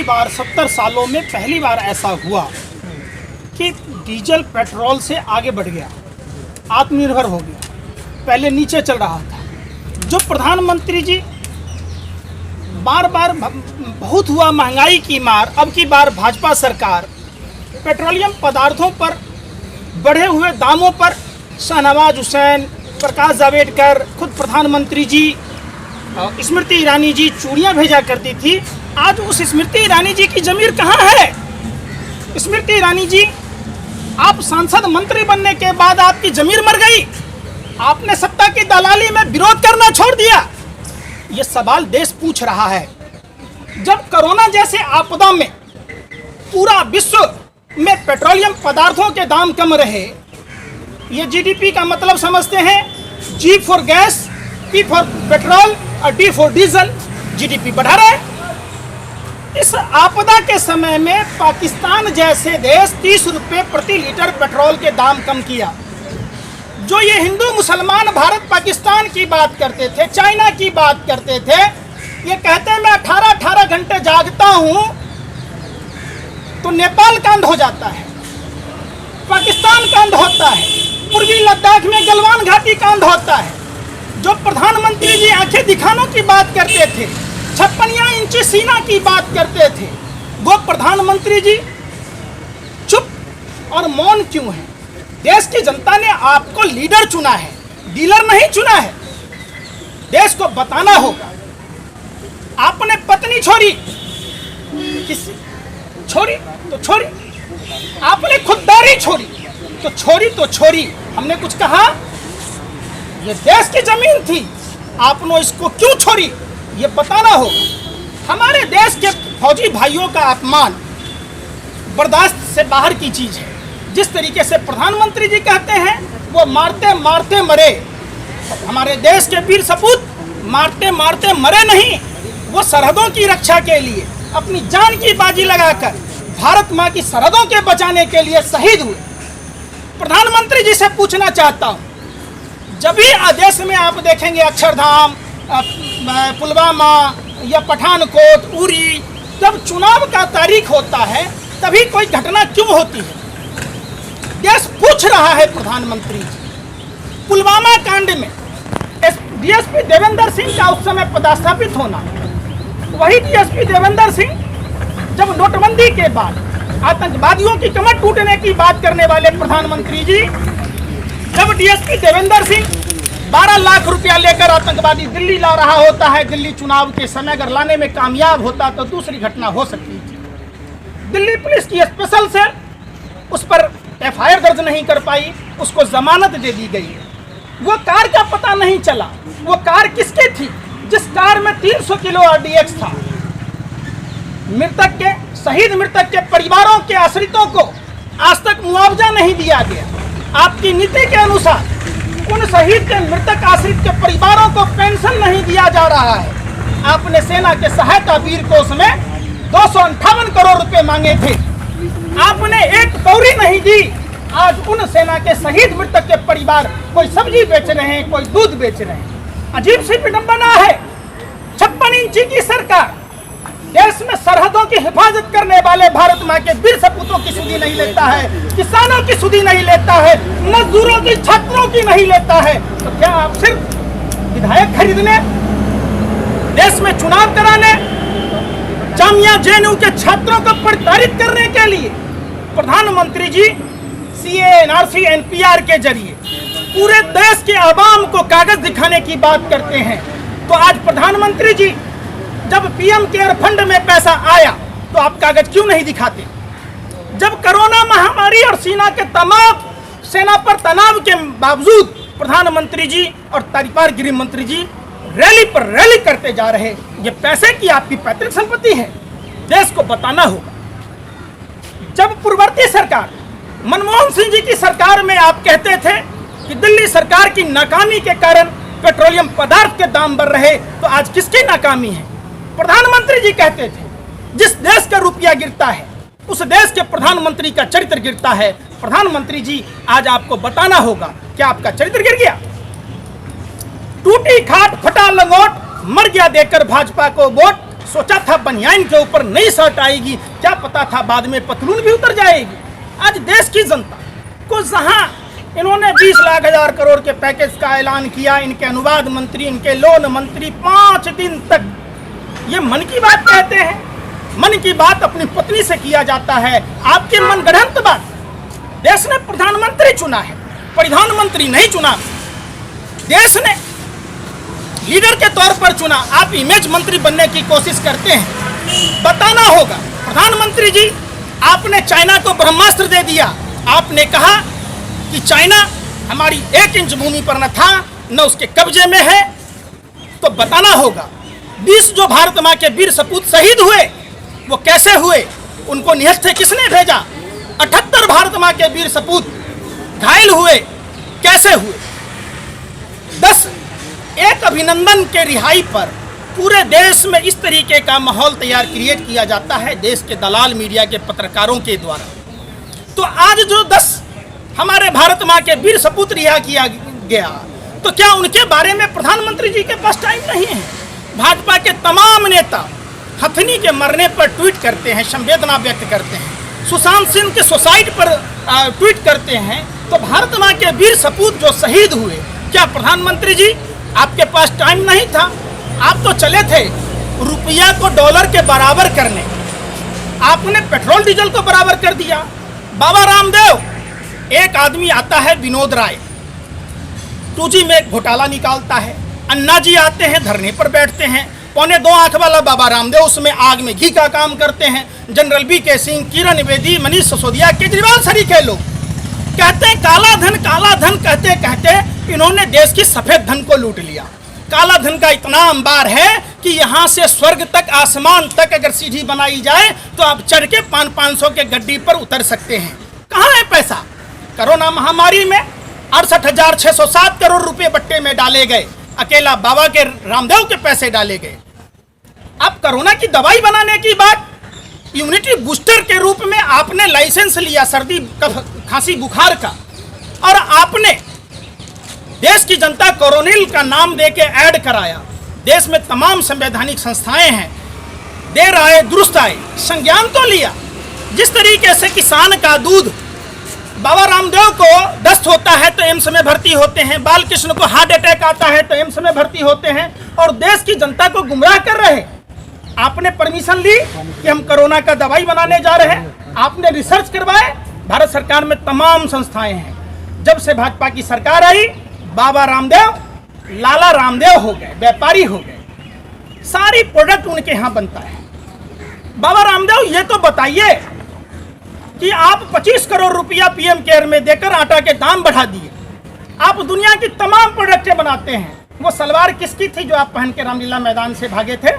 पहली बार 70 सालों में पहली बार ऐसा हुआ कि डीजल पेट्रोल से आगे बढ़ गया, आत्मनिर्भर हो गया। पहले नीचे चल रहा था। जो प्रधानमंत्री जी बार बार बहुत हुआ महंगाई की मार, अब की बार भाजपा सरकार पेट्रोलियम पदार्थों पर बढ़े हुए दामों पर शाहनवाज हुसैन, प्रकाश जावड़ेकर, खुद प्रधानमंत्री जी, स्मृति ईरानी जी चूड़ियाँ भेजा करती थी। आज उस स्मृति ईरानी जी की ज़मीर कहाँ है? स्मृति ईरानी जी, आप सांसद मंत्री बनने के बाद आपकी ज़मीर मर गई। आपने सत्ता की दलाली में विरोध करना छोड़ दिया। ये सवाल देश पूछ रहा है। जब कोरोना जैसे आपदा में पूरा विश्व में पेट्रोलियम पदार्थों के दाम कम रहे, ये जीडीपी का मतलब समझते हैं। G for gas, P for petrol और डी फॉर डीजल। जीडीपी बढ़ा रहा है। इस आपदा के समय में पाकिस्तान जैसे देश 30 रुपये प्रति लीटर पेट्रोल के दाम कम किया। जो ये हिंदू मुसलमान भारत पाकिस्तान की बात करते थे, चाइना की बात करते थे, ये कहते हैं मैं 18 घंटे जागता हूँ तो नेपाल का अंत हो जाता है, पाकिस्तान का अंत होता है, पूर्वी लद्दाख में गलवान घाटी का अंत होता है। जो प्रधानमंत्री जी आंखें दिखानों की बात करते थे, 56 इंची सीना की बात करते थे, वो प्रधानमंत्री जी चुप और मौन क्यों हैं? देश की जनता ने आपको लीडर चुना है, डीलर नहीं चुना है। देश को बताना होगा। आपने पत्नी छोड़ी, किसी छोड़ी तो छोड़ी, आपने खुददारी छोड़ी तो छोड़ी। हमने कुछ कहा? ये देश की जमीन थी, आपने इसको क्यों छोड़ी? ये बताना होगा। हमारे देश के फौजी भाइयों का अपमान बर्दाश्त से बाहर की चीज है। जिस तरीके से प्रधानमंत्री जी कहते हैं वो मारते मारते मरे। हमारे देश के वीर सपूत मारते मारते मरे नहीं, वो सरहदों की रक्षा के लिए अपनी जान की बाजी लगाकर भारत माँ की सरहदों के बचाने के लिए शहीद हुए। प्रधानमंत्री जी से पूछना चाहता हूँ, जब भी आदेश में आप देखेंगे अक्षरधाम, पुलवामा या पठानकोट, उरी, जब चुनाव का तारीख होता है तभी कोई घटना क्यों होती है? देश पूछ रहा है प्रधानमंत्री जी। पुलवामा कांड में डीएसपी देवेंद्र सिंह का उस समय पदस्थापित होना, वही डीएसपी देवेंद्र सिंह जब नोटबंदी के बाद आतंकवादियों की कमर टूटने की बात करने वाले प्रधानमंत्री जी, जब डीएसपी देवेंद्र सिंह 12 लाख रुपया लेकर आतंकवादी दिल्ली ला रहा होता है, दिल्ली चुनाव के समय अगर लाने में कामयाब होता तो दूसरी घटना हो सकती थी। दिल्ली पुलिस की स्पेशल सेल उस पर एफआईआर दर्ज नहीं कर पाई, उसको जमानत दे दी गई। वो कार का पता नहीं चला, वो कार किसकी थी जिस कार में 300 किलो आरडीएक्स था। शहीद मृतक के परिवारों के आश्रितों को आज तक मुआवजा नहीं दिया गया। आपकी नीति के अनुसार उन शहीद के मृतक आश्रित के परिवारों को पेंशन नहीं दिया जा रहा है। आपने सेना के सहायता वीर कोष में 258 करोड़ रुपए मांगे थे, आपने एक कौड़ी नहीं दी। आज उन सेना के शहीद मृतक के परिवार कोई सब्जी बेच रहे हैं, कोई दूध बेच रहे हैं। अजीब सी विडंबना है। 56 इंची की सरकार देश में सरहदों की हिफाजत करने वाले भारत माँ के वीर सपूतों की सुधी नहीं लेता है, किसानों की सुधी नहीं लेता है, मजदूरों की, छात्रों की नहीं लेता है। तो क्या आप सिर्फ विधायक खरीदने, देश में चुनाव कराने, जामिया जेएनयू के छात्रों को प्रताड़ित करने के लिए प्रधानमंत्री जी सीए, एनआरसी, एनपीआर के जरिए पूरे देश के आवाम को कागज दिखाने की बात करते हैं? तो आज प्रधानमंत्री जी जब पीएम केयर फंड में पैसा आया तो आप कागज क्यों नहीं दिखाते? जब कोरोना महामारी और सेना पर तनाव के बावजूद प्रधानमंत्री जी और तरीपार गृह मंत्री जी रैली पर रैली करते जा रहे, ये पैसे की आपकी पैतृक संपत्ति है, देश को बताना होगा। जब पूर्ववर्ती सरकार मनमोहन सिंह जी की सरकार में आप कहते थे कि दिल्ली सरकार की नाकामी के कारण पेट्रोलियम पदार्थ के दाम बढ़ रहे, तो आज किसकी नाकामी है? प्रधानमंत्री जी कहते थे जिस देश का रुपया गिरता है उस देश के प्रधानमंत्री का चरित्र गिरता है। प्रधानमंत्री जी आज आपको बताना होगा क्या आपका चरित्र गिर गया? टूटी खाट फटा लंगोट, मर गया देकर भाजपा को वोट, सोचा था बनियान के ऊपर नई शर्ट आएगी, क्या पता था बाद में पतलून भी उतर जाएगी। आज देश की जनता को जहां इन्होंने 20 लाख हजार करोड़ के पैकेज का ऐलान किया, इनके अनुवाद मंत्री, इनके लोन मंत्री 5 दिन तक ये मन की बात कहते हैं। मन की बात अपनी पत्नी से किया जाता है, आपके मनगढ़ंत बात। देश ने प्रधानमंत्री चुना है, प्रधानमंत्री नहीं चुना, देश ने लीडर के तौर पर चुना। आप इमेज मंत्री बनने की कोशिश करते हैं, बताना होगा। प्रधानमंत्री जी, आपने चाइना को ब्रह्मास्त्र दे दिया। आपने कहा कि चाइना हमारी 1 इंच भूमि पर न था, न उसके कब्जे में है, तो बताना होगा। 20 जो भारत माँ के वीर सपूत शहीद हुए, वो कैसे हुए, उनको निहत्थे किसने भेजा? 78 भारत माँ के वीर सपूत घायल हुए, कैसे हुए? 10 एक अभिनंदन के रिहाई पर पूरे देश में इस तरीके का माहौल क्रिएट किया जाता है देश के दलाल मीडिया के पत्रकारों के द्वारा। तो आज जो 10 हमारे भारत माँ के वीर सपूत रिहा किया गया, तो क्या उनके बारे में प्रधानमंत्री जी के पास टाइम नहीं है? भाजपा के तमाम नेता हथनी के मरने पर ट्वीट करते हैं, संवेदना व्यक्त करते हैं, सुशांत सिंह के सुसाइड पर ट्वीट करते हैं। तो भारत माँ के वीर सपूत जो शहीद हुए, क्या प्रधानमंत्री जी आपके पास टाइम नहीं था? आप तो चले थे रुपया को डॉलर के बराबर करने, आपने पेट्रोल डीजल को बराबर कर दिया। बाबा रामदेव, एक आदमी आता है विनोद राय, 2G में एक घोटाला निकालता है, अन्ना जी आते हैं धरने पर बैठते हैं, 1.25 आंख वाला बाबा रामदेव उसमें आग में घी का काम करते हैं। जनरल BK सिंह, किरण बेदी, मनीष सिसोदिया, केजरीवाल शरीक है। लोग कहते हैं काला धन, कहते कहते इन्होंने देश की सफेद धन को लूट लिया। काला धन का इतना अंबार है कि यहाँ से स्वर्ग तक, आसमान तक अगर सीढ़ी बनाई जाए तो आप चढ़ के 500 के गड्डी पर उतर सकते हैं। कहाँ है पैसा? कोरोना महामारी में 68,607 करोड़ रुपए बट्टे में डाले गए, अकेला बाबा के रामदेव के पैसे डाले गए। अब कोरोना की दवाई बनाने की बात, इम्यूनिटी बूस्टर के रूप में आपने लाइसेंस लिया सर्दी खांसी बुखार का, और आपने देश की जनता कोरोनिल का नाम देके ऐड कराया। देश में तमाम संवैधानिक संस्थाएं हैं, देर आए दुरुस्त आए, संज्ञान तो लिया। जिस तरीके से किसान का दूध, बाबा रामदेव को दस्त होता है तो एम्स में भर्ती होते हैं, बालकृष्ण को हार्ट अटैक आता है तो एम्स में भर्ती होते हैं, और देश की जनता को गुमराह कर रहे। आपने परमिशन ली कि हम कोरोना का दवाई बनाने जा रहे हैं, आपने रिसर्च करवाए। भारत सरकार में तमाम संस्थाएं हैं। जब से भाजपा की सरकार आई, बाबा रामदेव लाला रामदेव हो गए, व्यापारी हो गए, सारी प्रोडक्ट उनके यहाँ बनता है। बाबा रामदेव, ये तो बताइए कि आप 25 करोड़ रुपया PM केयर में देकर आटा के दाम बढ़ा दिए। आप दुनिया की तमाम प्रोडक्टें बनाते हैं। वो सलवार किसकी थी जो आप पहन के रामलीला मैदान से भागे थे?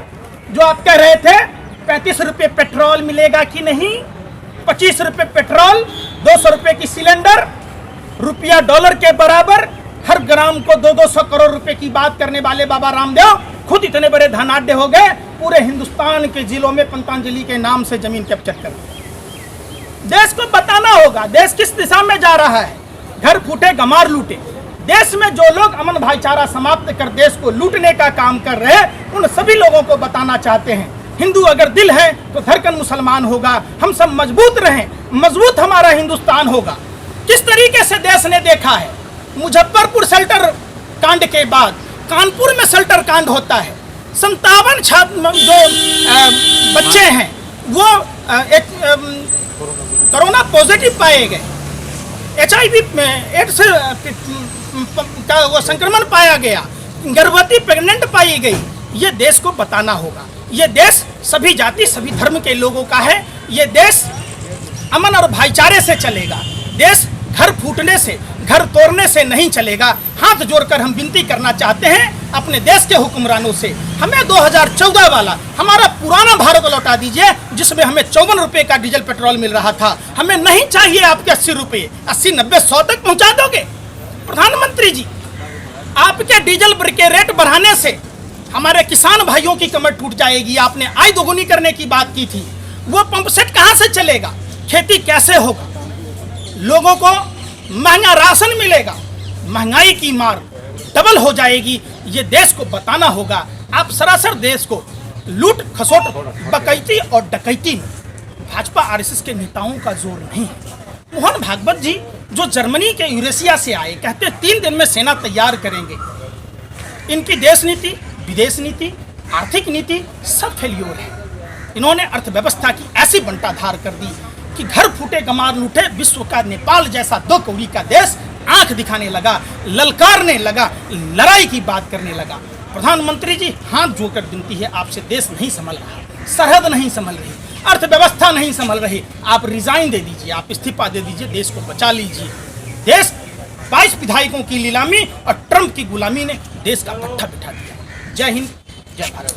जो आप कह रहे थे 35 रुपये पेट्रोल मिलेगा कि नहीं, 25 रुपये पेट्रोल, 200 रुपये की सिलेंडर, रुपया डॉलर के बराबर, हर ग्राम को 200 करोड़ रुपए की बात करने वाले बाबा रामदेव खुद इतने बड़े धनाढ्य हो गए, पूरे हिंदुस्तान के जिलों में पतंजलि के नाम से जमीन कैप्चर कर। देश को बताना होगा देश किस दिशा में जा रहा है। घर फूटे गमार लूटे, देश में जो लोग अमन भाईचारा समाप्त कर देश को लूटने का काम कर रहे हैं, उन सभी लोगों को बताना चाहते हैं, हिंदू अगर दिल है तो धड़कन मुसलमान होगा। हम सब मजबूत रहें, मजबूत हमारा हिंदुस्तान होगा। किस तरीके से देश ने देखा है, मुजफ्फरपुर शेल्टर कांड के बाद कानपुर में शेल्टर कांड होता है, 57 छात्र जो बच्चे हैं वो कोरोना पॉजिटिव पाए गए, HIV एड्स का वो संक्रमण पाया गया, गर्भवती प्रेग्नेंट पाई गई। ये देश को बताना होगा। ये देश सभी जाति सभी धर्म के लोगों का है। ये देश अमन और भाईचारे से चलेगा। देश घर फूटने से, घर तोड़ने से नहीं चलेगा। हाथ जोड़कर हम विनती करना चाहते हैं अपने देश के हुक्मरानों से, हमें 2014 वाला हमारा पुराना भारत लौटा दीजिए, जिसमें हमें 54 रुपये का डीजल पेट्रोल मिल रहा था। हमें नहीं चाहिए आपके 80 रुपये, 80, 90, 100 तक पहुंचा दोगे प्रधानमंत्री जी? आपके डीजल के रेट बढ़ाने से हमारे किसान भाइयों की कमर टूट जाएगी। आपने आय दोगुनी करने की बात की थी, वो पंप सेट कहाँ से चलेगा? खेती कैसे होगा? लोगों को महंगा राशन मिलेगा, महंगाई की मार डबल हो जाएगी। ये देश को बताना होगा। आप सरासर देश को लूट खसोट, बकैती और डकैती में भाजपा आरएसएस के नेताओं का जोर नहीं है। मोहन भागवत जी जो जर्मनी के यूरेशिया से आए, कहते 3 दिन में सेना तैयार करेंगे। इनकी देश नीति, विदेश नीति, आर्थिक नीति सब फेल्योर है। इन्होंने अर्थव्यवस्था की ऐसी बंटाधार कर दी कि घर फूटे गमार लूटे, विश्व का नेपाल जैसा 2 कौड़ी का देश आंख दिखाने लगा, ललकारने लगा, लड़ाई की बात करने लगा। प्रधानमंत्री जी हाथ जोड़कर विनती है आपसे, देश नहीं संभल रहा, सरहद नहीं संभल रही, अर्थव्यवस्था नहीं संभल रही, आप रिजाइन दे दीजिए, आप इस्तीफा दे दीजिए, देश को बचा लीजिए। देश 22 विधायकों की नीलामी और ट्रंप की गुलामी ने देश का पट्टा बिठा दिया। जय हिंद, जय भारत।